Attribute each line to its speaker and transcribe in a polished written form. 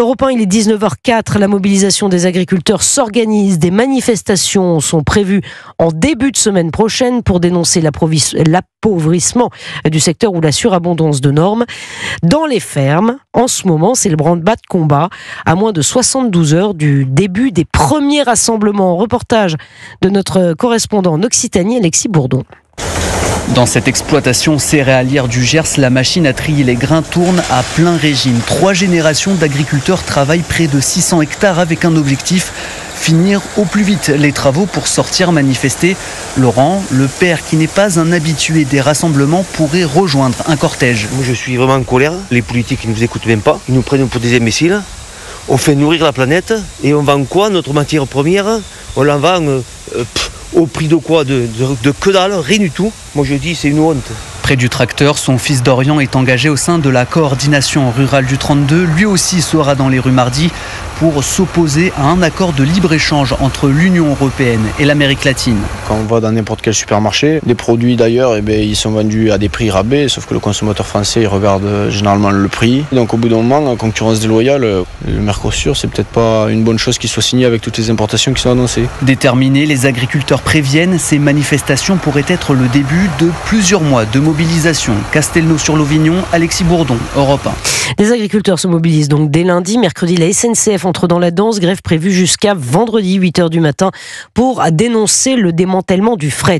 Speaker 1: Europe 1, il est 19h04. La mobilisation des agriculteurs s'organise. Des manifestations sont prévues en début de semaine prochaine pour dénoncer l'appauvrissement du secteur ou la surabondance de normes. Dans les fermes, en ce moment, c'est le branle-bas de combat. À moins de 72 heures du début des premiers rassemblements. Reportage de notre correspondant en Occitanie, Alexis Bourdon.
Speaker 2: Dans cette exploitation céréalière du Gers, la machine à trier les grains tourne à plein régime. 3 générations d'agriculteurs travaillent près de 600 hectares avec un objectif: finir au plus vite les travaux pour sortir manifester. Laurent, le père qui n'est pas un habitué des rassemblements, pourrait rejoindre un cortège.
Speaker 3: Moi, je suis vraiment en colère. Les politiques ne nous écoutent même pas. Ils nous prennent pour des imbéciles. On fait nourrir la planète et on vend quoi? Notre matière première, on la vend au prix de quoi? De que dalle, rien du tout. Moi je dis c'est une honte.
Speaker 2: Près du tracteur, son fils Dorian est engagé au sein de la coordination rurale du 32. Lui aussi sera dans les rues mardi pour s'opposer à un accord de libre-échange entre l'Union européenne et l'Amérique latine.
Speaker 4: Quand on va dans n'importe quel supermarché, les produits d'ailleurs, ils sont vendus à des prix rabais, sauf que le consommateur français il regarde généralement le prix. Donc au bout d'un moment, en concurrence déloyale, le Mercosur, c'est peut-être pas une bonne chose qu'il soit signé avec toutes les importations qui sont annoncées.
Speaker 2: Déterminés, les agriculteurs préviennent, ces manifestations pourraient être le début de plusieurs mois de mobilisation. Castelnau-sur-Lovignon, Alexis Bourdon, Europe 1.
Speaker 1: Les agriculteurs se mobilisent donc dès lundi. Mercredi, la SNCF entre dans la danse. Grève prévue jusqu'à vendredi 8h du matin pour dénoncer le démantèlement du fret.